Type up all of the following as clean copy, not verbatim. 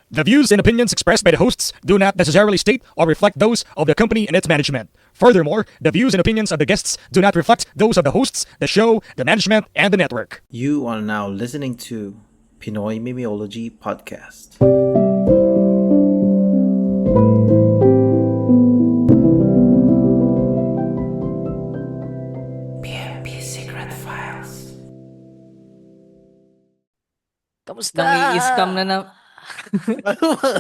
The views and opinions expressed by the hosts do not necessarily state or reflect those of the company and its management. Furthermore, the views and opinions of the guests do not reflect those of the hosts, the show, the management, and the network. You are now listening to Pinoy Mimiology Podcast. PMP Secret Files. Kamusta? Nang-i-scam na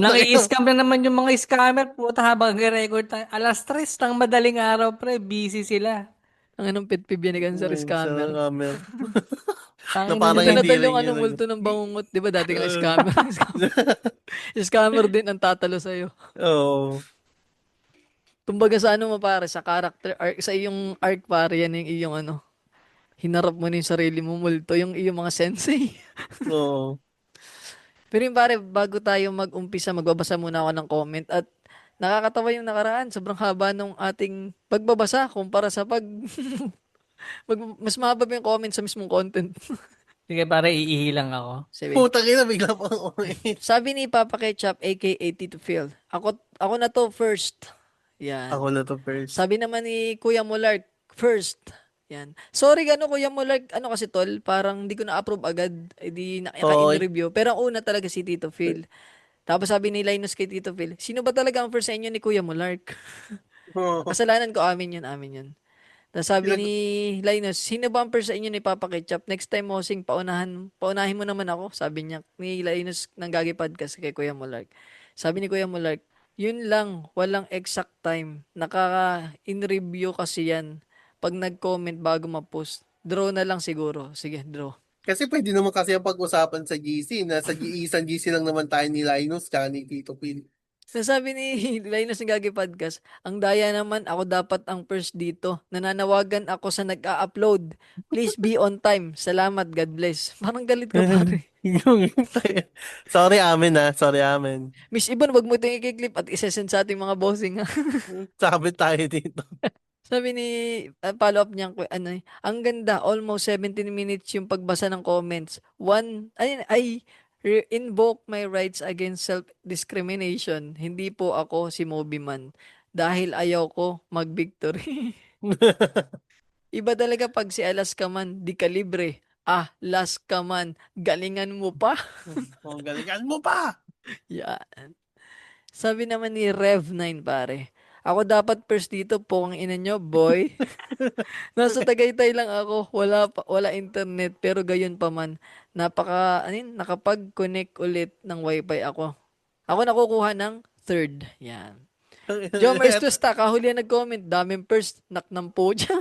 Nang-i-scam na naman yung mga scammer. Puta, habang nag-record tayo. Alas 3 ng madaling araw, pre. Busy sila. Ang anong pet peeve yan ni Cancer scammer. Ang parang Ito na hindi tol yung rin anong yun. multo ng bangungot. Di ba dati ka scammer? Scammer din ang tatalo sa'yo. Oo. Kumbaga sa ano mo pare, sa character arc, sa iyong arc pare, yan yung iyong ano. Hinarap mo na yung sarili mo multo, yung iyong mga sensei. Oo. Pero yung pare, bago tayo mag-umpisa, magbabasa muna ako ng comment at nakakatawa yung nakaraan. Sobrang haba nung ating pagbabasa kumpara sa mas mahaba pa yung comment sa mismong content. Sige, pare, iihilang ako. Sige. Putang ina, bigla pa ako. Sabi ni Papa Ketchup, aka Tito Phil, ako na to first. Yan. Ako na to first. Sabi naman ni Kuya Mulark, first. Yan. Sorry, Kuya Mulark, kasi tol, parang di ko na-approve agad. Di naka-in-review. Pero ang una talaga si Tito Phil. Tapos sabi ni Linus kay Tito Phil, sino ba talaga ang first sa inyo ni Kuya Mulark? Kasalanan ko, amin yun. Tapos sabi ni Linus, sino ba ang first sa inyo ni Papa Ketchup? Next time, Mosing, paunahin mo naman ako. Sabi niya ni Linus ng Gagi Podcast kay Kuya Mulark. Sabi ni Kuya Mulark, yun lang, walang exact time. Nakaka-in-review kasi yan. Pag nag-comment bago ma-post, draw na lang siguro. Sige, draw. Kasi pwede naman kasi ang pag-usapan sa GC. Nasa isang GC lang naman tayo ni Linus tsaka ni Tito Phil. Sabi ni Linus ng Gagi Podcast, ang daya naman, ako dapat ang first dito. Nananawagan ako sa nag-a-upload. Please be on time. Salamat, God bless. Parang galit ka pare. Sorry amin ha. Sorry amin. Miss Ibon, wag mo ito i-clip at isesend sa ating mga bossing ha. Sabi tayo dito. Sabi ni, follow up niya, ang ganda, almost 17 minutes yung pagbasa ng comments. Invoke my rights against self-discrimination. Hindi po ako si Moby Man. Dahil ayaw ko mag-victory. Iba talaga pag si Alaska man, di ka libre. Alaska man, galingan mo pa. Galingan mo pa! Yan. Sabi naman ni Rev9 pare, ako dapat first dito po ang ina nyo, boy. Nasa Tagaytay lang ako, wala internet, pero gayon pa man, nakapag-connect ulit ng wifi ako. Ako nakukuha ng third. Yan. Jomers to stack, kahuli nag-comment, daming first, naknam po dyan.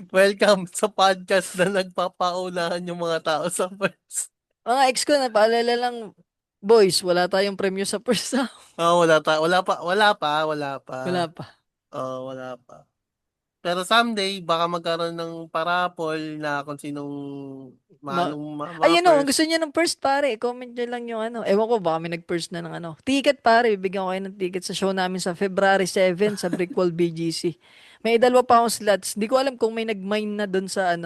Welcome sa podcast na nagpapaunahan yung mga tao sa first. Mga ex ko, napaalala lang, boys, wala tayong premyo sa first half. Wala pa. Wala pa. Wala pa. Pero someday, baka magkaroon ng parapol na kung sinong Ay, gusto niya ng first pare, comment niyo lang yung ewan ko, baka may nag-first na ng ticket pare, bibigyan ko kayo ng ticket sa show namin sa February 7 sa Brickwall BGC. May dalawa pa akong slots. Di ko alam kung may nag-mine na doon sa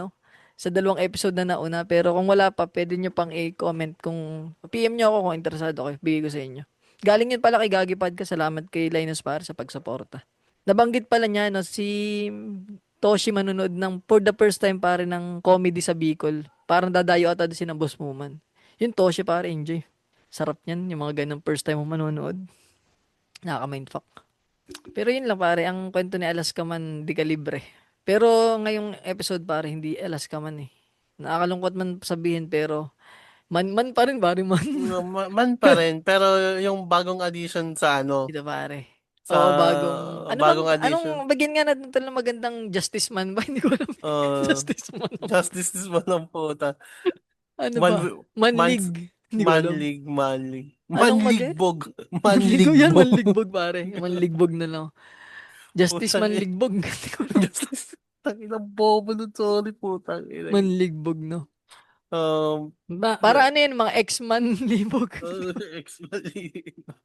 sa dalawang episode na nauna, pero kung wala pa, pwede nyo pang i-comment kung PM nyo ako kung interesado kayo, bigay ko sa inyo. Galing yun pala kay Gagi Podcast, salamat kay Linus pare sa pagsuporta. Nabanggit pala niya, si Toshi manonood for the first time pare ng comedy sa Bicol. Parang dadayo ata din si ng Boss Muman. Yung Toshi pare, enjoy. Sarap niyan, yung mga ganang first time mo manonood. Nakaka-mindfuck. Pero yun lang pare, ang kwento ni Alaska man, di ka libre. Pero ngayong episode pare, hindi Alaska man eh. Nakakalungkot man sabihin pero man pa rin pare man. Man pa rin, pero yung bagong addition sa Dito pare. Sa bagong addition. anong bagyan nga natin ng magandang Justice Man ba? Hindi ko alam. Justice Man. Justice is man ng puta. Ano ba? Manlig. Manligbog. Manligbog yan, manligbog pare. Manligbog na lang. Justice Manligbog. Justice. Tanginang bobo nun, sorry putang ina. Manligbog, no? Ba? Para ano yan, mga ex-manlibog. Ex-manligbog.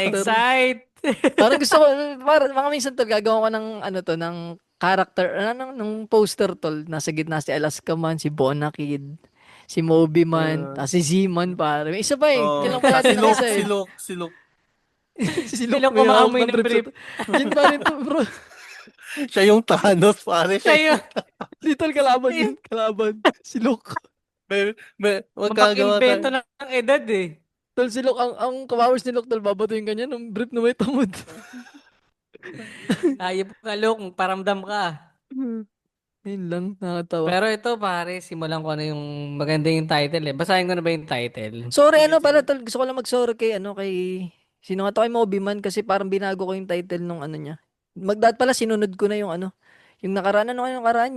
Excite! Parang gusto ko, parang mga minsan to, gagawa ko ng ng character, nung poster tol, nasa gitna si Alaska man, si Bonakid, si Moby man, Uh, tapos si Z-Man pare. May isa pa eh. oh, Kailan pa tas si natin ng Luke, isa si eh. Luke, si Luke. Si Sila Luke may hawak kumaamoy ng ng brief sa brief. Yun pa rin to bro. Siya yung Thanos, pare. Siya yun. Little kalaban yun. Kalaban. Si Luke. Magkagawa Mapag-invento tayo. ng edad eh. Tol si Luke, ang powers ni Luke tol, babatuin kanya ng brief na may tamad. Ayop ka, Luke. Paramdam ka. Yun lang, nakatawa. Pero ito pare, simulan ko na yung maganda yung title eh. Basahin ko na ba yung title? Sorry, Sige, ano sige. pala tol, gusto ko lang mag-sorry kay, sino nga to, kay Moby Man, kasi parang binago ko yung title nung ano niya. Magdat pala, sinunod ko na yung yung nakaraan, yung nakaraan,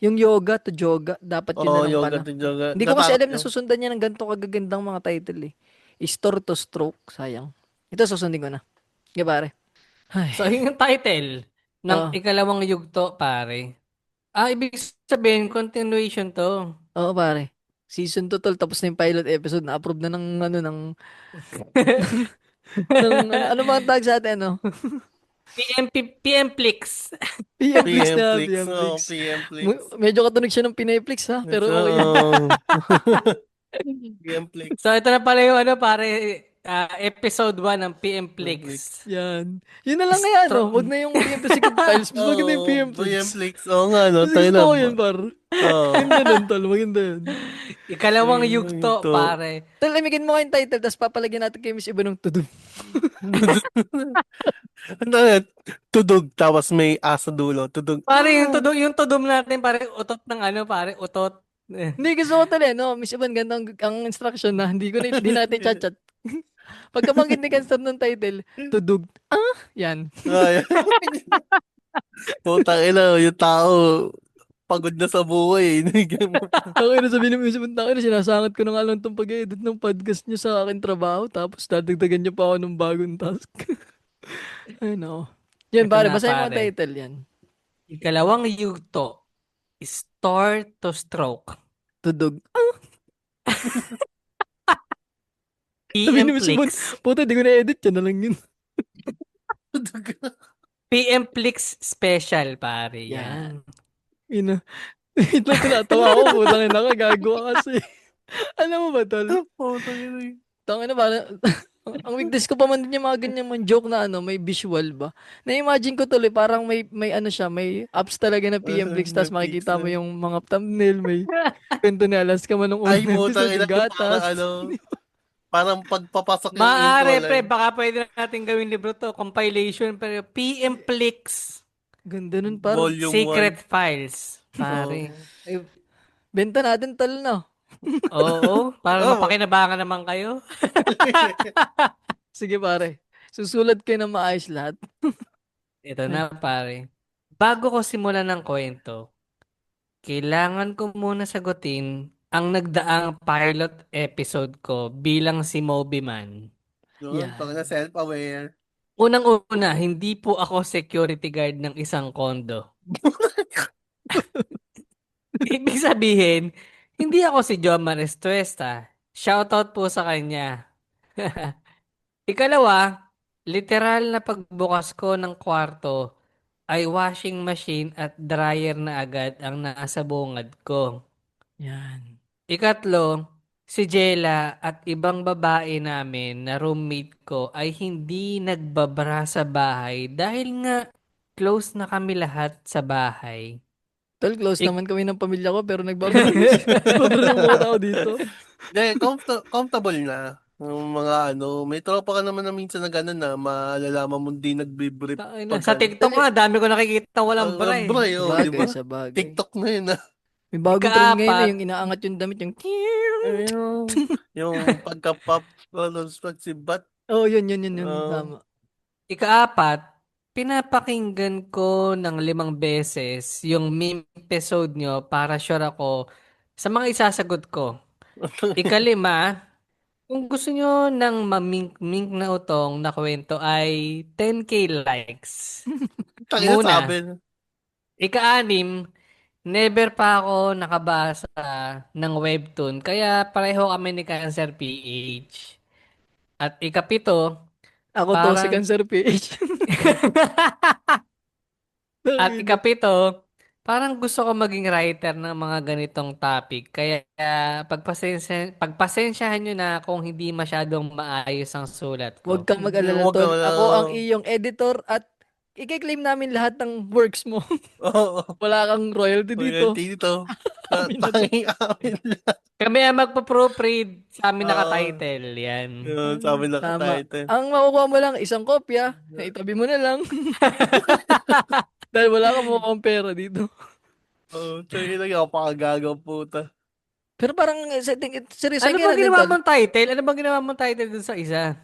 yung yoga to yoga, dapat yun na Oh, lang yoga pala. to yoga. Hindi ko kasi Natakot alam na yung. susundan niya ng ganito kagagandang mga title eh. Store to stroke, sayang. Ito susundin ko na. Okay, pare. Ay, So, yun yung title ng oo. ikalawang yugto, pare. Ibig sabihin, continuation to. Oo, pare. Season 2 tol, tapos na yung pilot episode, na-approve na ng, ano ba ang tag sa atin, ano? PMPLix. PMFlix PM na, Flix. PMFlix. Oh, PM Flix. Medyo katunog siya ng Pinayflix ha, pero So, okay yun. PM Flix. So, ito na pala yung pare, episode 1 ng PMPLix. Yan. Yun na lang kaya, no? Huwag na yung PM2 files. Mas maganda yung Oh, PMFlix. PM Flix. Oo nga, no? Mas Tayo gusto na. ko yun, par. Oo. Maganda nun, tol. Maganda yun. Ikalawang yugto, Ito. pare. Tol, imigin mo kayong title, tapos papalagyan natin kay Miss Iba ng tudum. Ano yan? Tudog, tapos may asa dulo. Tudog. Pare, yung tudom natin, pare, utot ng pare, utot. Hindi, gusto ko tala, no? Miss Iban, ganda ang instruction na. Hindi natin chat-chat. Pagkabanggit ni Kanstar ng title, tudug. Yan. Ay, putang ina, yung tao, pagod na sa buhay. Okay na sabihin mo yung na sinasangat ko na nga lang itong pag-edit ng podcast niyo sa akin trabaho, tapos dadagdagan niyo pa ako ng bagong task. Ay, no. Yan, Ito pare, na, basahin mo ang pare. title yan. Ikalawang yugto, store to stroke. Tudog. Sabihin ni Miss Ibon, PMPLix. puta, di ko na-edit, yan na lang yun. PMPLix special, pare. Yan. Ina. Wait lang, tinatawa ako, putang ina ka, gago ka kasi. Alam mo ba, tol? Putang ina. Tangina ba? Ang weakness ko pa man din yung mga ganyan man joke na may visual ba. Na-imagine ko tuloy parang may may apps talaga na PMFlix tas May makikita mo pixel. yung mga thumbnail, may kwento ni Alaska man nung Ay, unang putang episode ina. yung gatas. Parang pagpapasok yung intro Maaari, lang. pre, baka pwede natin gawin libro to, compilation, pero PMPLix Ganda nun parang Volume Secret Files, 1. pare. Ay, benta natin tal na. oo, para Oh. mapakinabangan naman kayo. Sige pare. Susulat kayo na maayos lahat. Ito na, pare. Bago ko simulan ng kwento, kailangan ko muna sagutin ang nagdaang pilot episode ko bilang si Moby Man. Yun, Yeah. na self-aware. Unang-una, hindi po ako security guard ng isang kondo. Ibig sabihin, hindi ako si John Marestuesta. Shoutout po sa kanya. Ikalawa, literal na pagbukas ko ng kwarto ay washing machine at dryer na agad ang nasa bungad ko. Yan. Ikatlo, si Jella at ibang babae namin na roommate ko ay hindi nagbabara sa bahay dahil nga close na kami lahat sa bahay. Tol, close Ik- naman kami ng pamilya ko pero nagbabara ng mga tao dito. Hindi, comfortable na. Yung mga may tropa ka naman na minsan na gano'n na malalaman mo di nagbibrip. Sa TikTok nga, dami ko nakikita walang bra eh. Bray, oh, di ba? Sa bagay. TikTok na yun May bagong trend ngayon Ikaapat. yung inaangat yung damit yung yung pagka-pop, si Bat. Oh, yun. Oo. Tama. Ikaapat, pinapakinggan ko ng 5 beses yung meme episode nyo para sure ako sa mga isasagot ko. Ikalima, kung gusto nyo ng mamink-mink na utong na kwento ay 10K likes. Tangina Muna. sabi. Ika-anim, never pa ako nakabasa ng webtoon kaya pareho kami ni Cancer PH. At ikapito, Ako to si Parang- Cancer PH. At ikapito, parang gusto ko maging writer ng mga ganitong topic. Kaya pagpasensyahan nyo na kung hindi masyadong maayos ang sulat Huwag ko. kang mag-alala, Huwag ka tol. wala. Ako ang iyong editor at i-claim namin lahat ng works mo. Oo. Wala kang royalty dito. Royalty dito. Amin na to. Tanging amin lang. Kami ang magpo-proofread sa amin Oo. nakatitle. Yan. Yun, sabi na Tama. title. Ang makukuha mo lang, isang kopya. Itabi mo na lang. Dahil wala kang mukhang pera dito. Oo, tsaka lang ako pakagagaw puta. Pero parang, seryoso, Ano kaya bang natin, ginawa tol. mong title? Ano bang ginawa mong title dun sa isa?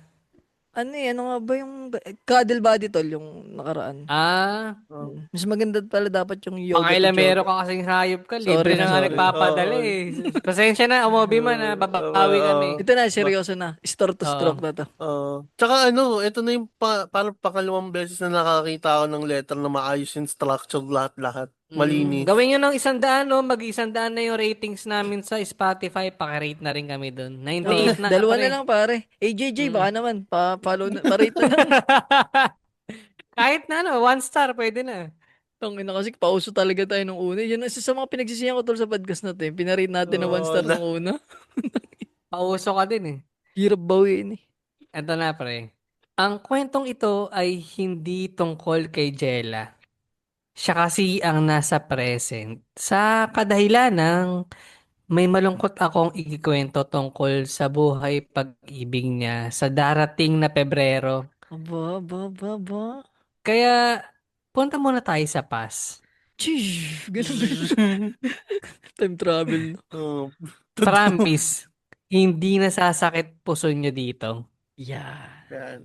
Ano nga ba yung cuddle body, tol, yung nakaraan. Ah, Oh. Mas maganda pala dapat yung yoga to pangailamero yoga. ka kasing hayop ka. Sorry Libre na, na nga sorry. nagpapadala Oo. eh. Pasensya na, umobi man ha. Babawi kami. Ito na, seryoso na. Store to Oo. stroke na to. Tsaka ito na yung parang pangalawang beses na nakakita ako ng letter na maayos yung structure lahat-lahat. Malinis. Gawin nyo ng 100, no? Mag-100 na yung ratings namin sa Spotify. Pakirate na rin kami dun. 98 na, Dalawa pre. na lang, pare. AJJ, baka naman. Pa-follow na, pa-rate na lang. Kahit na 1 star, pwede na. Tangina kasi pauso talaga tayo nung una. Yun ang isa sa mga pinagsisihan ko tol sa podcast natin. Pinarate natin na 1 star nung una. Pauso ka din eh. Hirap bawiin eh. Eto na, pre. Ang kwentong ito ay hindi tungkol kay Jella. Siya kasi ang nasa present. Sa kadahilan ng may malungkot akong ikikwento tungkol sa buhay pag-ibig niya sa darating na Pebrero. Aba. Kaya, punta muna tayo sa past. Chish! Ganun ba yun? Time travel, no? Oh, Promise, hindi nasasakit puso nyo dito. Yan. yan.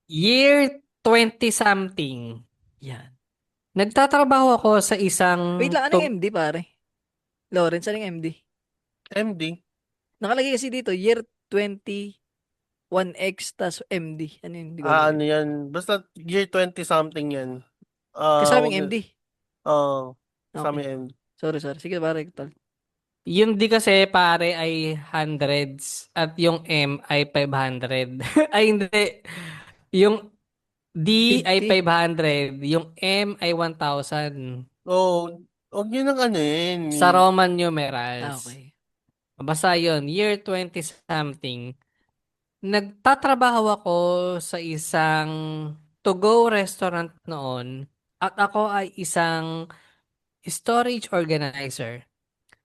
Year 20-something. Yan. Nagtatrabaho ako sa isang... Wait lang, anong MD, pare? Lawrence, anong MD? MD. Nakalagay kasi dito, year 21X tas MD. Ano yun? Hindi ko alam. Ano yan? Basta year 20 something yan. Kasaming wag- MD. Sa Okay. MD. Sorry. Sige, pare. Tol. Yung D kasi pare ay hundreds at yung M ay 500. Ay hindi. Yung D ay 50. 500, yung M ay 1,000. Huwag nyo nang ano yun. Sa Roman numerals. Okay. Basta yun, year 20-something. Nagtatrabaho ako sa isang to-go restaurant noon at ako ay isang storage organizer.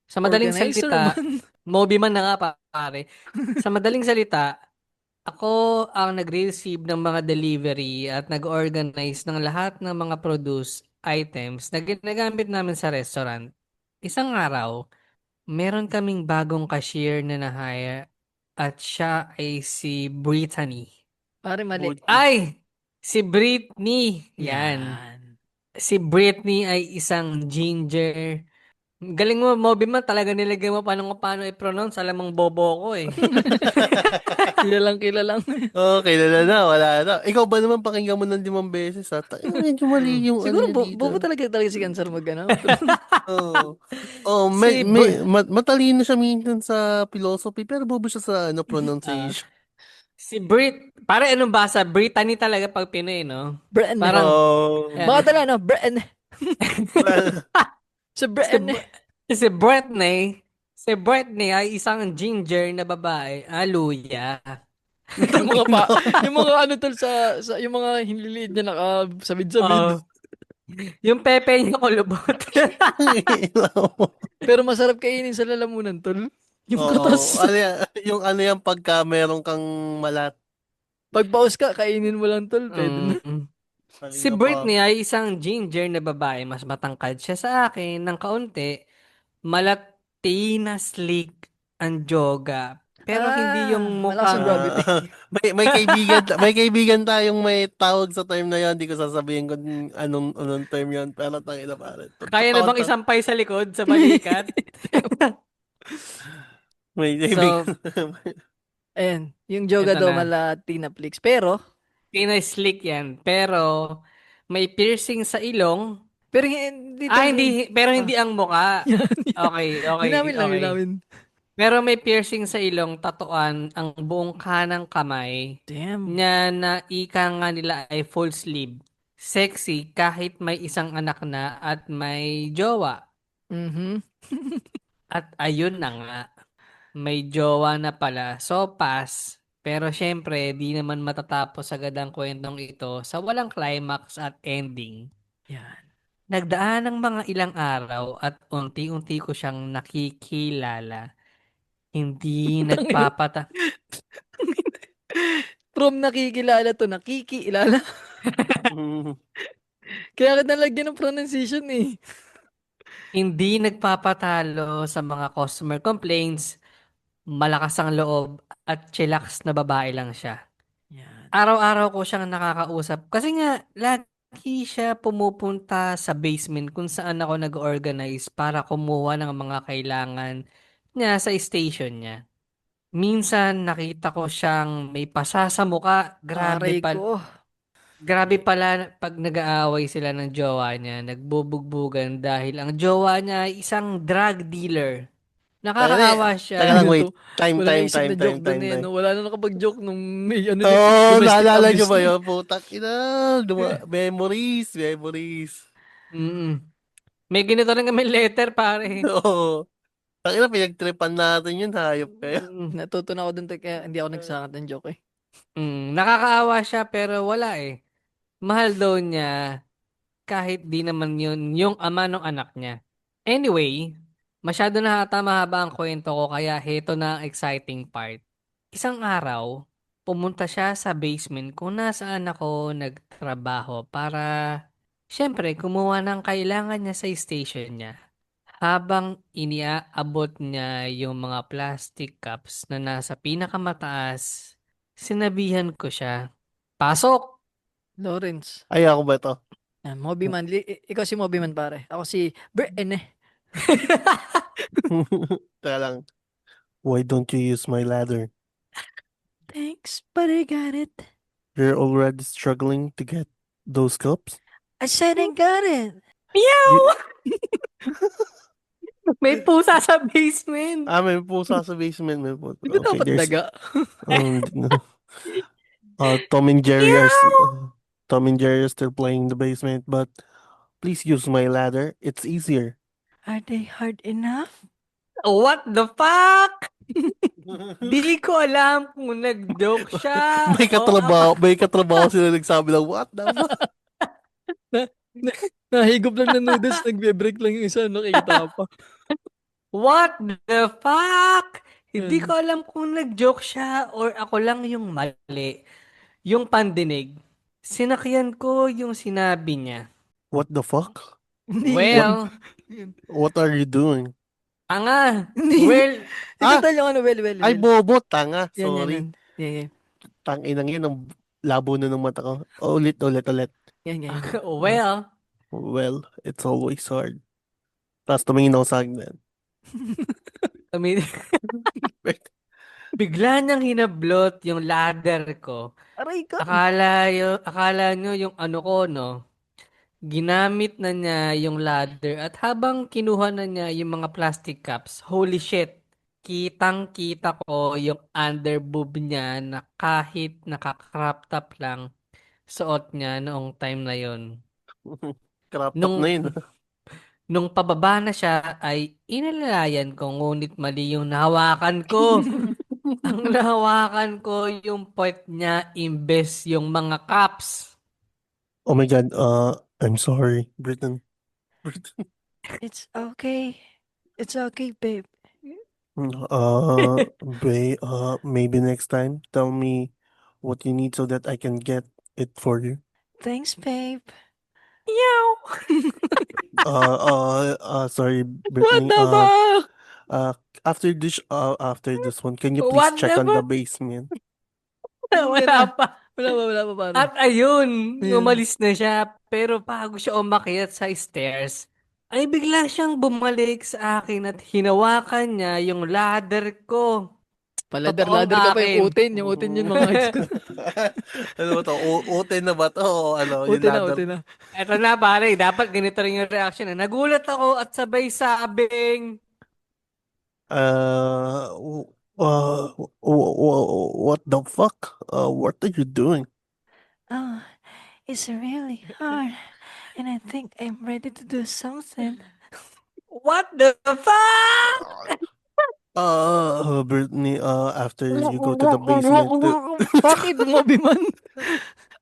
Sa madaling Organizer salita, man. Moby man na nga pare. Sa madaling salita, ako ang nag-receive ng mga delivery at nag-organize ng lahat ng mga produce items na ginagamit namin sa restaurant. Isang araw, meron kaming bagong cashier na na-hire at siya ay si Brittany. Pare, mali. Ay! Si Britney! Yan. Yan. Si Britney ay isang ginger. Galing mo, Moby man, talaga nilagay mo paano i-pronounce. Alam mong bobo ko eh. Kilalang. Kilala na, wala na. Ikaw ba naman pakinggan mo ng 5 beses ha? Medyo mali yung Siguro, ano niya dito. bobo talaga si Cancer mag-ano. Matalino siya minsan sa philosophy, pero bobo siya sa pronunciation. Si Brit, pare anong basa? Brittany talaga pag Pinoy, no? Britain. Parang, Mga tala, no? Britain. Sa si, Britain. si Britney ay isang ginger na babae. Luya. yung mga yung mga ano tol sa yung mga hinliliit niya nakasabid-sabid. Yung pepe niya kulubot. Pero masarap kainin sa lalamunan tol. Yung Oo, katas. yung ano yan pagka meron kang malat. Pag paus ka, kainin mo lang tol. Pwede na. Si Britney ay isang ginger na babae. Mas matangkad siya sa akin ng kaunti. Malati na slick ang joga. Pero hindi yung malakas ang mukhang... gravity. may kaibigan tayong may tawag sa term na yan. Hindi ko sasabihin kung anong term yan. Pero tayo na pare. Kaya na bang isampay sa likod, sa balikat? May So, Ayan. Yung joga Ito daw na. malati na flicks. Pero, Pinay slick yan. Pero, may piercing sa ilong. pero hindi Pero hindi ang muka. Okay. Linawin lang, linawin. Pero may piercing sa ilong, tatuan ang buong kanang kamay Damn. niya na ika nga nila ay full sleeve. sexy kahit may isang anak na at may jowa. Mhm. At ayun na nga, may jowa na pala. So pass. Pero syempre, di naman matatapos agad ang kwentong ito sa walang climax at ending. Yan. Nagdaan ng mga ilang araw at unti-unti ko siyang nakikilala. Hindi Tangina. nagpapata From nakikilala to nakikilala. Kaya kita nalagyan ng pronunciation eh. hindi nagpapatalo sa mga customer complaints, malakas ang loob at chillax na babae lang siya. Yan. Araw-araw ko siyang nakakausap kasi nga lagi siya pumupunta sa basement kung saan ako nag-organize para kumuha ng mga kailangan niya sa station niya. Minsan nakita ko siyang may pasa sa muka. Aray ko. Grabe pala pag nag-aaway sila ng jowa niya, nagbubugbugan dahil ang jowa niya ay isang drug dealer. Nakakaawa Teka lang, siya. wait. Ito. Time, Walang time, naisip time, na time, joke doon time, eh. time. No? Wala na nakapag-joke nung may ano ni Oh, domestic naalala nyo abuse ba na. yun? Putak ina. Memories, memories. Mm. May ganito rin kami letter, pare. Oo. Tangina, pinagtripan natin yun, hayop kayo. Natuto na ako dun kaya hindi ako nagsakat ng joke eh. Nakakaawa siya pero wala eh. Mahal daw niya kahit di naman yun yung ama ng anak niya. Anyway, masyado na ata mahaba ang kwento ko kaya heto na ang exciting part. Isang araw, pumunta siya sa basement kung nasaan ako nagtrabaho para syempre kumuha ng kailangan niya sa station niya. Habang iniaabot niya yung mga plastic cups na nasa pinakamataas, sinabihan ko siya, "Pasok!" Lawrence. Ay, ako ba ito? Moby Man. Ikaw si Moby Man pare. Ako si Bren eh. Teka lang. Why don't you use my ladder? Thanks, but I got it. You're already struggling to get those cups? I said I got it. Meow! You- May pusa sa basement. may pusa sa basement. May pusa. Di ba Okay, dapat there's... daga? No. Tom and Jerry Tom and Jerry are still playing in the basement, but please use my ladder. It's easier. Are they hard enough? What the fuck? Di ko alam kung nag-joke siya May katrabaho sila nagsabi lang, what the fuck? Nahigop lang ng noodles, nagbe-break lang yung isa, nakikita pa. What the fuck? Hindi Yan. ko alam kung nag-joke siya or ako lang yung mali. Yung pandinig. Sinakyan ko yung sinabi niya. What the fuck? Hindi Well, What are you doing? anga. Hindi. Well, Ito yung ano, well. Ay, bobo, tanga. Yan, Sorry. yan. Yan. Tanginang yun, ang labo na ng mata ko. Ulit. Yan. well, Well, it's always hard. Tapos tumingin ako sa akin. I mean, bigla niyang hinablot yung ladder ko. Aray ka. Akala nyo yung ano ko, no? Ginamit na niya yung ladder at habang kinuha na niya yung mga plastic cups, holy shit, kitang-kita ko yung underboob niya na kahit naka-crop top lang, suot niya noong time na yon. Crop top na Nung, yun. nung pababa na siya ay inalalayan ko ngunit mali yung nahawakan ko. Ang nahawakan ko yung point niya imbes yung mga cups. Oh my God, I'm sorry, Britain. It's okay. It's okay, babe. Maybe next time, tell me what you need so that I can get it for you. Thanks, babe. Meow! Sorry, What Brittany. the fuck? After this one, can you please What check the on the fuck? basement? Wala pa. Wala pa, pare. At ayun, Ayun. umalis na siya. Pero bago siya umakyat sa stairs, ay bigla siyang bumalik sa akin at hinawakan niya yung ladder ko. Paladar-ladar ka pa akin. yung utin. Yung utin yun, mga high school. Ano ba to? Ute na ba to? O ano, yung Utin na, ladder? utin na. Eto na pare, dapat ganito rin yung reaction. Nagulat ako at sabay sabing, Uh, what the fuck? What are you doing? Oh, It's really hard, and I think I'm ready to do something. What the fuck? Brittany, after you go to the basement, Bakit, Moby man?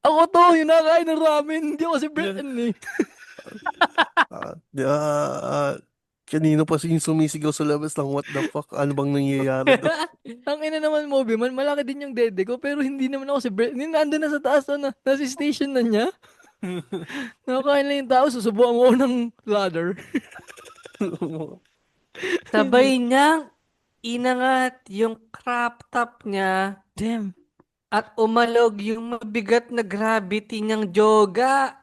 Ako to, yung nakain ng ramen. Hindi ako si Britain eh. kanino pa yung sumisigaw sa labas ng what the fuck? Ano bang nangyayari doon? Ang ina naman, Moby man, malaki din yung dede ko, pero hindi naman ako si Britain. Nandun na sa taas na, nasa station na niya. Nakakain lang yung tao, susubukan mo ng ladder. Sabay niyang inangat yung crop top niya Damn. at umalog yung mabigat na gravity niyang joga.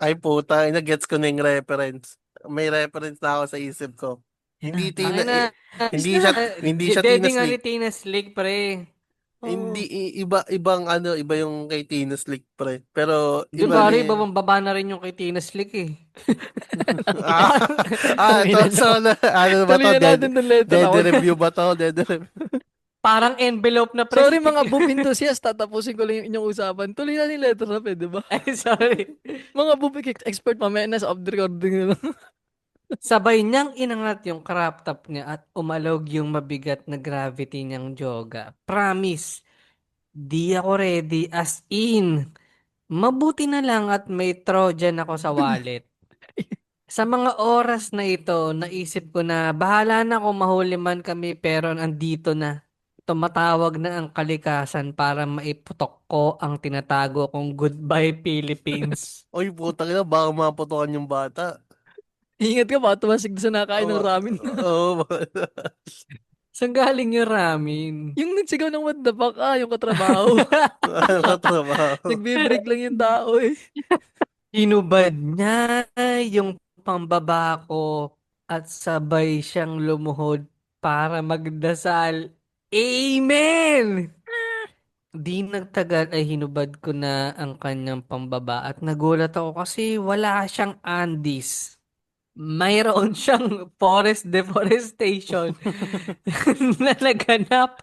Ay puta, gets ko na yung reference. May reference na ako sa isip ko. Hindi Tangin tina, na. hindi siya Dede Tina nga ni Slick. Tina Slick, pre. Hindi ibang iba yung kay Tina Slick pre. Pero Di iba pare, ni babang-baba na rin yung kay Tina Slick eh. Ah, ito so ano ba to? Tuloy na natin ng letter Dead ako. review ba to? Dead review. Parang envelope na pre. Sorry mga boob enthusiast, tatapusin ko lang yung inyong usapan. Tuloy natin yung letter na pwede ba? Ay, sorry. Mga boob expert mamaya na sa off the recording na lang. Sabay niyang inangat yung crop top niya at umalog yung mabigat na gravity niyang joga. Promise, di ako ready as in. Mabuti na lang at may Trojan ako sa wallet. Sa mga oras na ito, naisip ko na bahala na kung mahuli man kami pero andito na. Tumatawag na ang kalikasan para maiputok ko ang tinatago kong Goodbye Philippines. Oy, putang ina, baka maputukan yung bata. Ingat ka, baka tumasig sa nakain ng Oo, ramen. oo. Saan galing yung ramen? Yung nagsigaw ng what the fuck, yung katrabaho. Ano ka trabaho? Nagbe-break lang yung tao eh. Hinubad niya yung pambaba ko at sabay siyang lumuhod para magdasal. Amen! Di nagtagal ay hinubad ko na ang kanyang pambaba at nagulat ako kasi wala siyang Andes. Mayroon siyang forest deforestation na naganap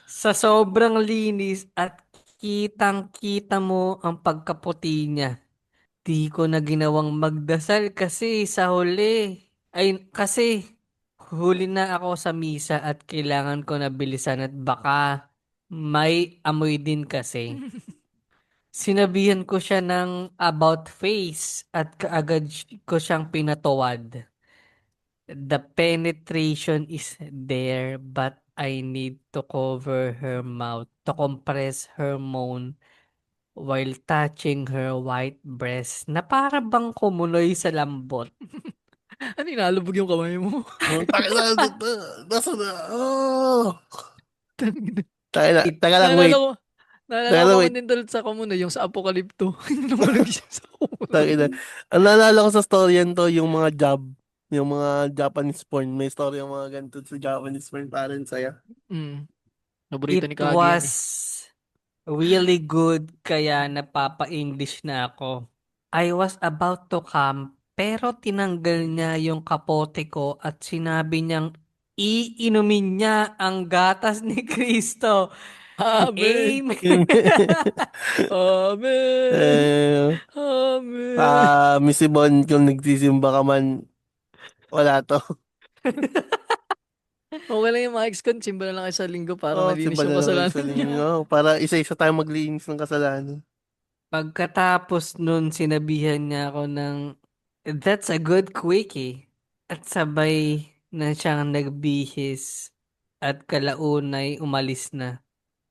sa sobrang linis at kitang-kita mo ang pagkaputi niya. Di ko na ginawang magdasal kasi sa huli. Ay, kasi huli na ako sa misa at kailangan ko na bilisan at baka may amoy din kasi. Sinabihan ko siya ng about face at kaagad ko siyang pinatuwad. The penetration is there but I need to cover her mouth to compress her moan while touching her white breast na para bang kumuloy sa lambot. Ano, inalubog yung kamay mo? Tayo na, nasa na. Oh. Tayo na, taga lang, Naalala wait. ko, naalala Taga ko lang, man wait. din tulad sa Komuno, yung sa Apokalipto. Yung lumulog siya sa Tayo na. Ang naalala ko sa storyan to, yung mga job, yung mga Japanese porn. May story yung mga ganito sa Japanese porn, parang saya. Mm. Paborito ni It Kagi yan was eh. really good kaya napapa-English na ako. I was about to come pero tinanggal niya yung kapote ko at sinabi niyang iinumin niya ang gatas ni Kristo. Amen! Amen! Amen! eh, Amen! Miss Ibon, kung nagsisimba ka man, wala to. Okay lang yung mga ex-con, simba na lang kayo sa linggo para Oh, malinis simba yung na lang kayo kasalanan sa niya. linggo. Para isa-isa tayo maglinis ng kasalanan. Pagkatapos nun, sinabihan niya ako ng, that's a good quickie. At sabay na siyang nagbihis at kalaunay umalis na.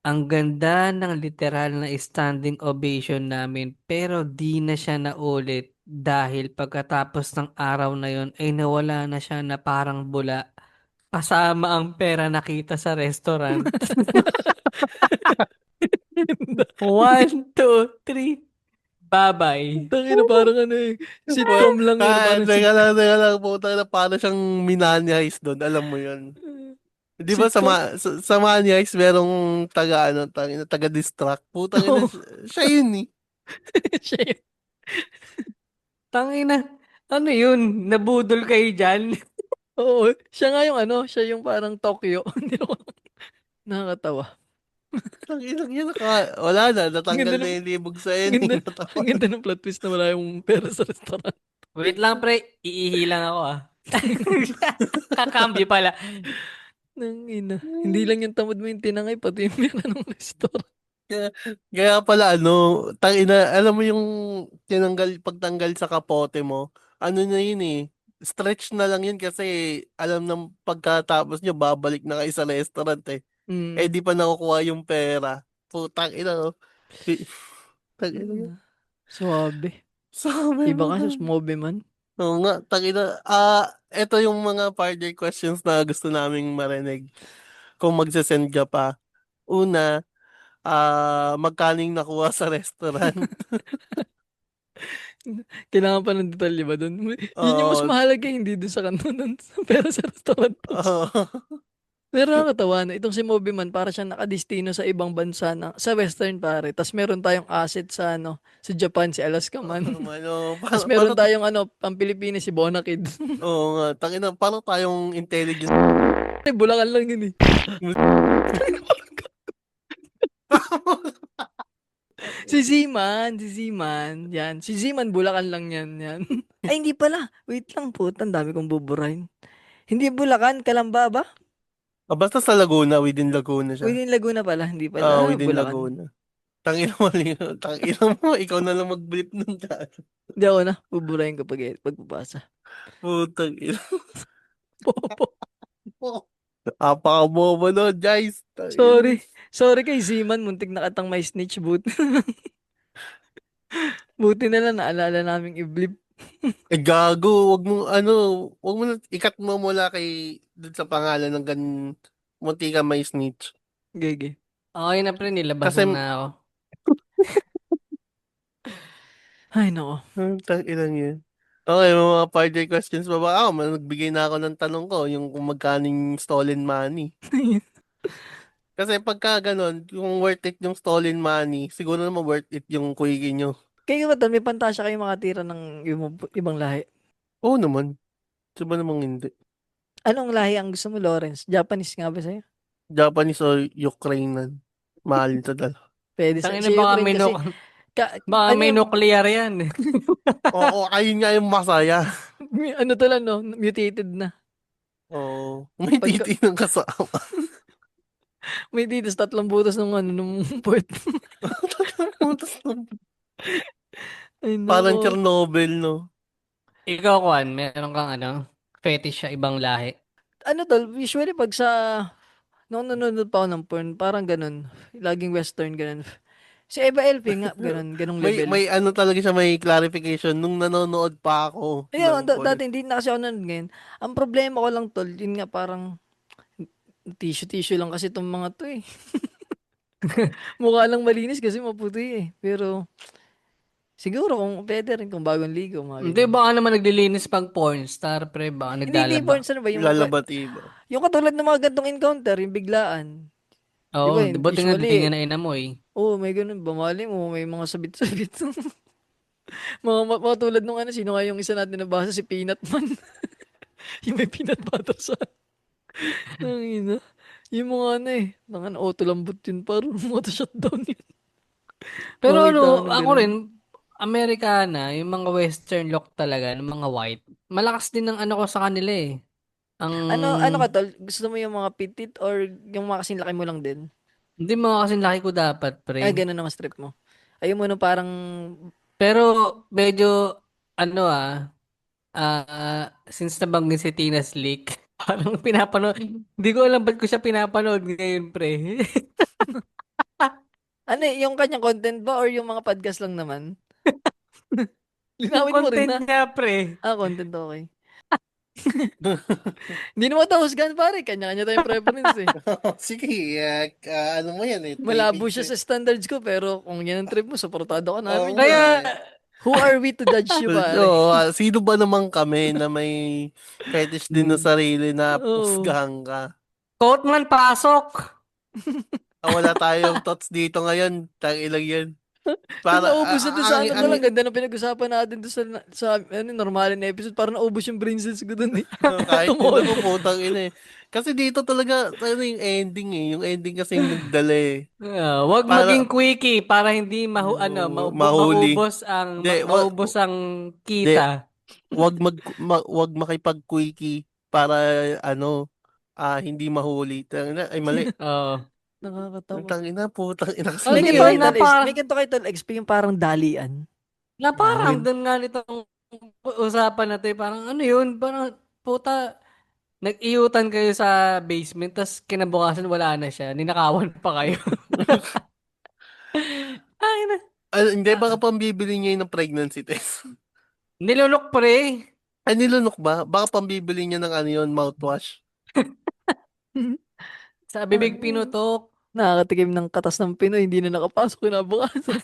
Ang ganda ng literal na standing ovation namin pero di na siya naulit dahil pagkatapos ng araw na yon ay nawala na siya na parang bula kasama ang pera nakita sa restaurant. 1, 2, 3. Bye-bye. Tangina, parang ano eh. Sitcom lang yun. Parang sitcom. Teka lang, puta na, paano siyang minani heist doon, alam mo yun. Di ba Sitcom? sa Money Heist, merong taga-distract. Putang ina, Oo. siya yun eh. Siya yun. Tangina. Ano yun? Nabudol kayo dyan? Oo. Siya nga yung ano, siya yung parang Tokyo. Hindi ako- Nakakatawa. Tangina yan, wala na, Ang natanggal ganda na ng, yung libog sa ang ending. ganda, ang ganda ng plot twist na wala yung pera sa restaurant. Wait lang, pre. Iihi lang ako, ah. Kakambyo pala. Nang ina. Hindi lang yung tamad mo yung tinangay, pati yung pera ng restaurant. Kaya, kaya pala tangina, alam mo yung pagtanggal sa kapote mo, ano na yun eh, stretch na lang yun kasi alam ng pagkatapos nyo, babalik na kayo sa restaurant eh. Eh Mm. di pa nakukuha yung pera. Putang ina, no? Tangina yun. Suwabe. Sabi Iba mo ka sa nun. sumobe man. Oo nga, tangina. Ito yung mga further questions na gusto naming marinig. Kung magsasend ka pa. Una, magkano yung nakuha sa restaurant? Kailangan pa ng detalye ba doon? Yun yung mas Oo. mahalaga, hindi doon sa kanto nun. Sa pera sa restaurant Oo. pero nakakatawa na itong si Moby Man para siyang nakadestino sa ibang bansa sa Western pare. Tapos meron tayong asset sa sa Japan si Alaska Man. Ano, Tapos meron tayong pang Pilipinas si Bonakid. oo nga, tangina, paano tayong intelligent? Bulacan lang yun eh. Si Ziman. Yan. Si Ziman, Bulacan lang yan. Ay, hindi pala. Wait lang po. Ang dami kong buburahin. Hindi Bulacan, Kalamba ba? Basta sa Laguna, within Laguna siya. Within Laguna pala, hindi pala Within Bulacan. Laguna. Tangina mo, tangina mo, ikaw na lang mag-blip nun dyan. Hindi ako na. Buburahin ko pagpapasa. Putang ina. Popo. Apaka-bobo nun, guys. Sorry. Sorry kay Ziman. Muntik na katang may snitch boot. Buti na lang naalala naming i-blip. Gago, wag mo na, ikat mo mula dun sa pangalan ng munti ka may snitch. Gege. Okay na, pre. Kasi, Nilabasan na ako. Ay, nako. ilan yun. Okay, may mga further questions pa ba? Nagbigay na ako ng tanong ko, yung kung magkaning stolen money. Kasi pagka ganun, kung worth it yung stolen money, siguro naman worth it yung kuigi nyo. Kayo ba may pantasya kayo makatira ng ibang lahi? Oo naman. Diba namang hindi? Anong lahi ang gusto mo, Lawrence? Japanese nga ba sa'yo? Japanese o Ukrainian. Mahal ito dala. Pwede sa Tangina, si baka Ukraine may, kasi. baka Ano may yung, nuclear yan. Oo, ayun nga yung masaya. ano to lang, no? Mutated na. Oo. May Pagka, titi ng kasama. may titis, 3 butas nung port. Ay, Parang nako. Chernobyl, no? Ikaw, Kwan, meron kang fetish sa ibang lahi. Ano tol, usually pag nung nanonood pa ako ng porn, parang ganun. Laging western, ganun. Si Eva Elfie nga, ganung level. May ano talaga siya, may clarification. Nung nanonood pa ako Ayun, ng porn. dati hindi na kasi ako nanonood ngayon. Ang problema ko lang tol, yun nga parang tissue lang kasi itong mga to eh. Mukha lang malinis kasi maputi eh. Pero siguro kung pwede rin kung bagong ligo, mga Hindi, ganun. baka naman naglilinis pag porn star, pre. Baka Hindi naglalaba. porn, ano ba? Lalabatiba. Yung katulad ng mga gantong encounter, yung biglaan. Di ba, Oo, buti nga di nga usually, na inamoy. may ganun, bamali mo, may mga sabit-sabit. mga tulad nung sino nga yung isa natin nabasa, si Peanut Man. yung may peanut butter sa, ang ina. Yung mga auto lambot yun, parang auto shutdown yun. Pero Makita ka ng ako ganun. rin, Amerikana, yung mga western look talaga, ng mga white, malakas din ang ko sa kanila eh. Ang, Ano ka tol? Gusto mo yung mga petit or yung mga kasing laki mo lang din? hindi mga kasing laki ko dapat, Ay, pre. ganun ang strip mo. Ayaw mo no parang, Pero, medyo, ano since nabanggit si Tina Slick, parang pinapanood, hindi ko alam ba't ko siya pinapanood ngayon, pre. yung kanyang content ba or yung mga podcast lang naman? Yung Linawin mo rin content na. niya, pre. Content okay. Hindi naman tahusgan pare, kanya-kanya tayong preference eh. Sige, ano mo yan eh. Malabo siya sa standards ko pero kung yan ang trip mo, supportado ka namin. Oo, Kaya, Who are we to judge you pare? Oo, sino ba naman kami na may fetish din na sarili na Oo. pusgahan ka? quote man, pasok! Wala tayong thoughts dito ngayon. Tangilang yan. Parang Para, naubos na doon sa ang, ko lang. Ganda ng pinag-usapan natin doon sa normal na episode. Parang naubos yung brain cells ko doon eh. kahit yun Tumuhol. ako, putang ina eh. Kasi dito talaga, ano yung ending eh. Yung ending kasi yung nagdala eh. Wag Para, maging quickie para hindi mahuli. Hindi, maubos ang di, kita. wag makipag-quickie para, ano, hindi mahuli. Tangina, ay, mali. Oo. Nakakatawa. Tangina, putang ina kasi Oh, May di ganito ba kay yun. Tol na XP, may parang ganito kay Tol XP yung parang dalian. parang Win. doon nga nitong usapan na to, parang ano yun, parang puta, nag-iyutan kayo sa basement, tas kinabukasan wala na siya, ninakawan pa kayo. Ay na. Hindi, baka pambibili niya yun ng pregnancy test. Nilulok pre. Ay, nilunok ba? Baka pambibili niya ng ano yun, mouthwash. Sa bibig pinutok. Nakakatikim ng katas ng Pinoy, hindi na nakapasok kinabukasan.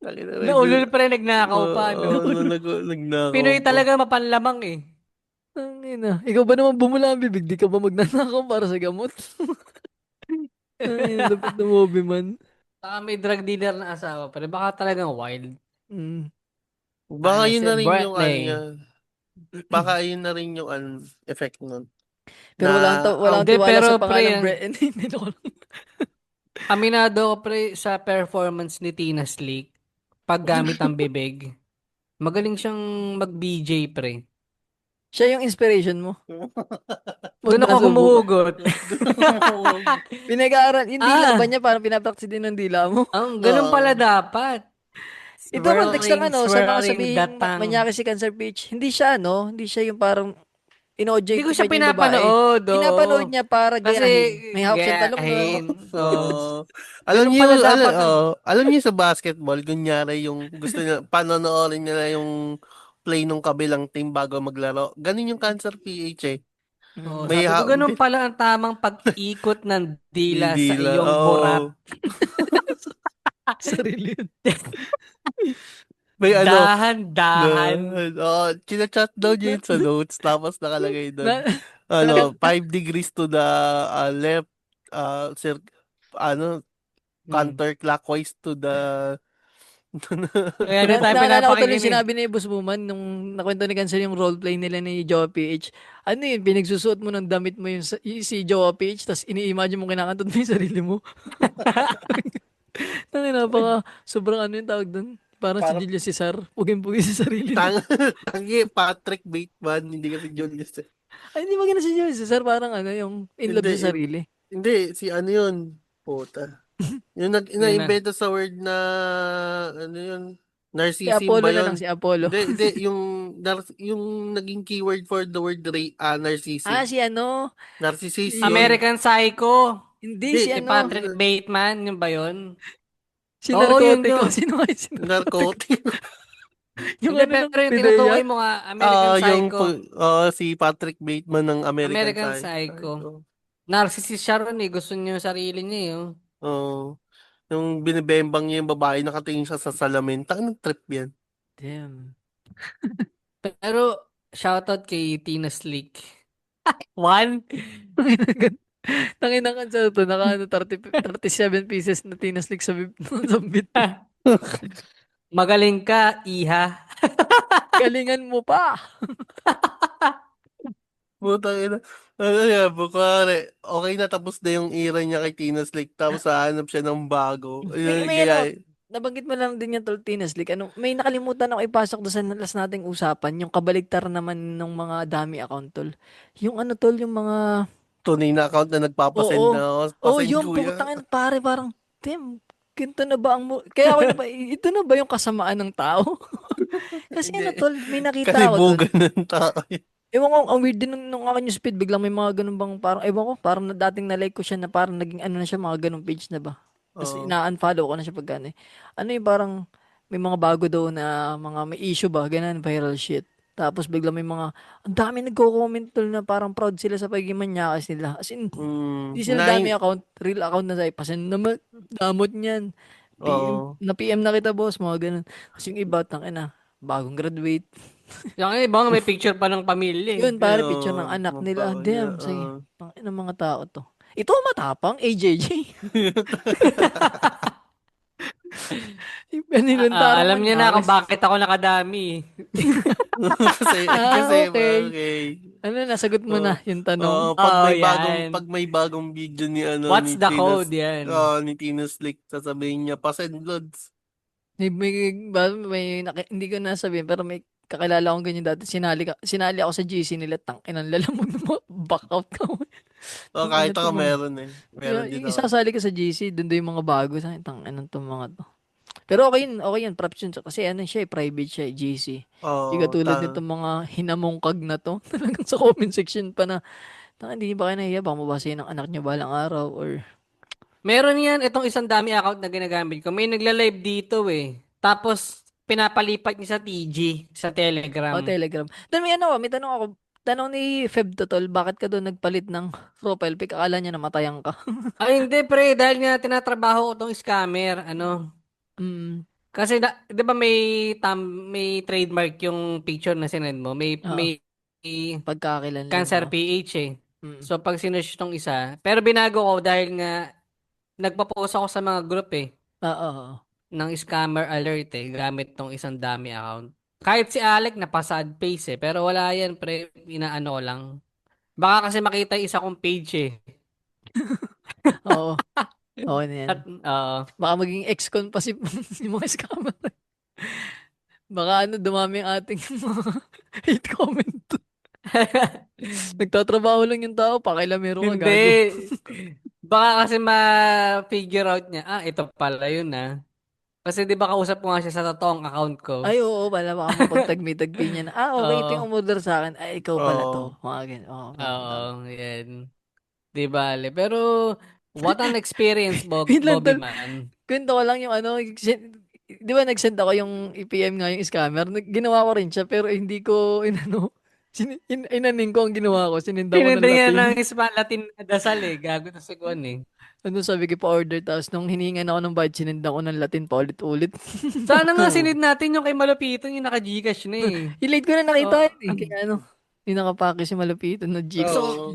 Tangina, Naulol pre, nagnakaw pa, no? nagnakaw Pinoy pa. talaga mapanlamang eh. Tangina. Ikaw ba naman bumula ang bibig? Di ka ba magnanakaw para sa gamot? Ay, lupit na movie man. Saka may drug dealer na asawa pre, baka talagang wild. Mm. Baka Ano yun si na rin yung ano niya. Britney. Baka yun na rin yung effect nun. Pero wala akong, wala akong Hindi, tiwala pero sa pre, pangalan Brett. Hindi ko lang. aminado ko pre sa performance ni Tina Slick paggamit ang bibig. Magaling siyang mag-BJ pre. Siya yung inspiration mo. Doon ako Magdasubo ka. humuhugot. Pinag-aaral. Yung dila ba Ah, niya? Parang pinapraktis din ng dila mo. ganun pala dapat. Ito context lang sa mga Swirling the sabihing tongue. manyaki si Cancer Peach. Hindi siya yung parang Hindi ko in-objectify siya niya yung babae. pinapanood, Pinapanood oo. niya para Kasi, gayahin. May hawak siyang talong, no? gayahin. Oo. Alam Ganun niyo, pala dapat. alam niyo sa basketball, kunyari yung gusto niya, panonoorin nila yung play ng kabilang team bago maglaro. Ganun yung Cancer PH eh. Oo, Mm. May sabi ko, ha- ganun pala ang tamang pag-ikot ng dila Hindi sa lang. iyong Oh. burat. Sarili yun. May ano, na, Dahan-dahan. chinachat daw niya yun sa notes, tapos nakalagay doon, Na, na, 5 degrees to the left, ano, Hmm. counterclockwise to the, Kaya hindi tayo naalala ko tuloy yung pinapakinggan eh. sinabi ni Boss Buman nung nakwento ni Cancer yung roleplay nila ni Joe PH. Ano yun, pinagsusuot mo ng damit mo yung si Joe PH tapos ini-imagine mo kinakantod mo yung sarili mo. Tangina, napaka sobrang ano yung tawag doon. Parang si para Julius Cesar. Pugin-pugin sa sarili niya. tangi Patrick Bateman, hindi kasi Julius. Ay, hindi maganda si Julius Cesar. Parang ano, yung in love Hindi, sa sarili. hindi, si ano yun, puta. Yung Yun na. ina-invento sa word na, ano yun, Si narcissism Apollo ba na lang, yun? si Apollo. Hindi, yung naging keyword for the word Ah, narcissism. si ano? Narcissist Si... yun. American Psycho. Hindi, Hindi, si Si ano? Patrick Bateman, yun ba yun? Si Oo, yun Narcotico. yun. Sino nga yung si Narcotico? narcotic. Yung Hindi, ano ng pero yung Pidea? tinutukoy mo nga, American Psycho. Si Patrick Bateman ng American American Psycho. Psycho. Narcissist siya ron eh. Gusto niya yung sarili niya eh. Oh. Oo. Yung binibembang niya yung babae, nakatingin siya sa salamin. Tangang trip yan. Damn. Pero, shoutout kay Tina Slick. One? Tangin na kansa to, naka ano, 37 pieces na tinaslik sa, sa bit. Magaling ka, iha. Galingan mo pa. Putang ina. Ano yan, bukare. Okay na, tapos na yung era niya kay Tina Slick. Tapos hahanap siya ng bago. May ano, nabanggit mo lang din yung tol tinaslik. Ano, may nakalimutan ako ipasok doon sa last nating usapan, yung kabaligtar naman ng mga dami account tol. Yung ano tol, yung mga Tunay na account na nagpapasend oo. na Oh, pasend yung kuya. putangin pare parang damn, ganito na ba ang kaya ako na ba ito na ba yung kasamaan ng tao? Kasi ano Hindi. tol, may nakita ako tol. Kalibugan ng tao. Ewan ko, ang weird din nung aking news feed, biglang may mga ganun bang parang, ewan ko, parang dating na-like ko siya na parang naging ano na siya, mga ganung page na ba? Tapos Oo. ina-unfollow ko na siya pag ano eh. Ano yung parang may mga bago daw na mga may issue ba, ganun, viral shit. Tapos biglang may mga, ang dami nagko-comment tol na parang proud sila sa pagiging manyakas nila. As in, di sila dami account, real account na sa'yo. Pasin naman, damot niyan. Oo. PM na kita boss, mga ganun. Kasi yung iba, tangina, bagong graduate. Yung iba nga may picture pa ng pamilya eh. Yun, pare, picture ng anak nila. Damn, sige. Tangin ng mga tao to. Ito ang matapang, AJJ. Inilantara Alam mo niya niya. na kung bakit ako nakadami. Kasi Okay. okay. Ano, nasagot mo Oh, na yung tanong. pag Yan. may bagong video What's ni the code? Yan. Tina Slick, sasabihin niya pasend loads. Hindi ko nasabihin, pero may kakilala akong ganyan dati. Sinali ako sa GC nila. Tangina, lalamog mo. Back out ka mo. Kahit Tangina to ako mga. meron eh. Meron din Yung ako. isasali ka sa GC, doon yung mga bago. Tangina to mga to. Pero okay yun, props yun. Kasi ano siya, private siya, GC. Hindi Oo, katulad nitong mga hinamongkag na to. Talagang sa comment section pa na, hindi ba kayo nahiya? Baka mabasahin ng anak niyo balang araw or Meron yan, itong isang dami account na ginagamit ko. May nagla-live dito eh. Tapos, pinapalipat niya sa TG, sa Telegram. Telegram. Then may tanong ako. Tanong ni Feb Totol, bakit ka doon nagpalit ng profile pic? Akala niya namatayan ka. Ay, hindi pre, dahil nga tinatrabaho ko tong scammer, Mm, Kasi, 'di ba may trademark yung picture na sinend mo? oo. May Pagkakakilanlan Cancer mo. PH eh. Mm. So, pag sinush tong isa, pero binago ko dahil nga, nagpa-post ako sa mga group eh. Oo. Ng scammer alert eh, gamit tong isang dami account. Kahit si Alec napasad face eh, pero wala yan pre, inaano ko lang. Baka kasi makita yung isa kong page eh. Oo. Okay na yan. At, Baka maging ex-con pa si, si mga scammer. Baka dumami ang ating mga hate comment. Nagtatrabaho lang yung tao, pakilamero ka, hindi. gago. Baka kasi ma-figure out niya, ito pala yun ah. Kasi di ba kausap ko nga siya sa totoong account ko. Ay, oo, baka mapagtagmi-tagpi niya na, okay, ito Oo. yung umorder sa akin. Ay, ikaw pala to. Oo. Mga ganyan. Oo, ganun, Oo, ganun. yan. Di bale. Pero, what an experience, Wait lang, Bobby tol. man. Kwento ko lang yung di ba nag-send ako yung EPM nga yung scammer. Ginawa ko rin siya, pero hindi ko, inaning ko ang ginawa ko. Sininda ko ng Pinunta niya Latin. ng Latin na dasal eh. Gago na siguan eh. Ano sabi ko pa-order, tapos nung hiningan ako ng bayad, sininda ko ng Latin pa ulit-ulit. Sana nga sinid natin yung kay Malupiton yung naka-Gcash na eh. Ilate ko na nakita Oh, yun eh. Kaya ano, hindi nakapake si Malupito na gusto ko, Gcash. Oo.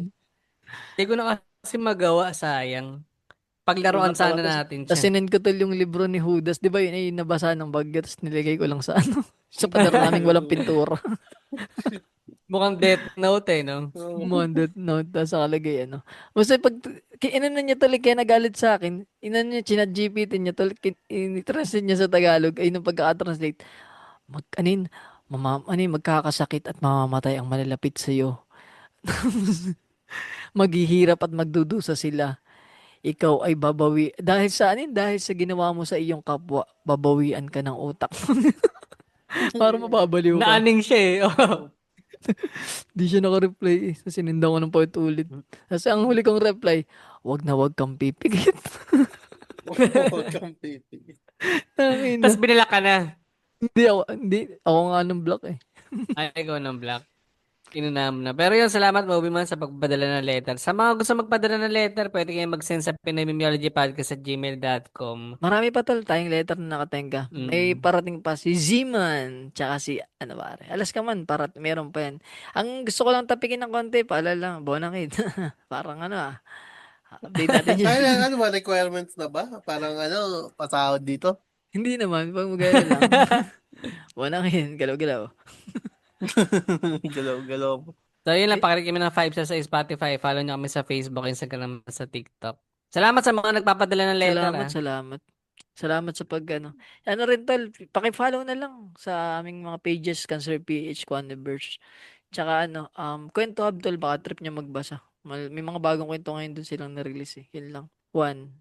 hindi ko na kasi magawa, sayang. Wala Paglaruan sana talaga natin Tapos siya. sinend ko tol yung libro ni Judas. Di ba yun ay nabasa ng bagyo, tapos nilagay ko lang sa ano, sa pader naming walang pintura. Mukhang Death Note eh, no? Mondet note, tapos nakalagay ano. Basta pag, inano niya tol, kaya nagalit sa akin, inano niya, chinat GPT niya tol, translate niya sa Tagalog, ay nung pagka-translate, anin, magkakasakit at mamamatay ang malalapit sa iyo. Maghihirap at magdudusa sila. Ikaw ay dahil sa ginawa mo sa iyong kapwa, babawian ka ng utak. Para mababaliw ka. Naaning siya eh. Oh. Di siya naka-reply eh. So, sininda ko ng paulit-ulit. Kasi ang huli kong reply, wag na wag kang pipikit. Huwag kang pipig. Tapos Tangina. binila ka na. Hindi ako nga ng block eh. Ay, ikaw ng black. Kinunam na. Pero yun, salamat Bobby man sa pagpadala ng letter. Sa mga gusto magpadala ng letter, pwede kayong mag-send sa pinoymemologypodcast@gmail.com. Marami pa tol tayong letter na nakatenga. May Mm. parating pa si Ziman, tsaka si, ano ba, alas ka man, meron pa yan. Ang gusto ko lang tapikin ng konti, paalala, Bonakid. Parang ano update natin yun. Ano ba, requirements na ba? Parang pasahod dito? Hindi naman, pag magaya lang. Bonakid, galaw-galaw. Galaw-galaw. So yun lang, pakinig kami ng 5 sa Spotify. Follow nyo kami sa Facebook, Instagram, sa TikTok. Salamat sa mga nagpapadala ng letter Salamat, salamat. Salamat sa ano. Ano rin tol, paki-follow na lang sa aming mga pages, Cancer PH, Quaniverse. Tsaka Kwento Hub tol, baka trip niya magbasa. May mga bagong kwento ngayon dun silang na-release eh. Yun lang. 1.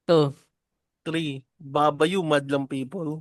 2. 3. Babayu, madlang people.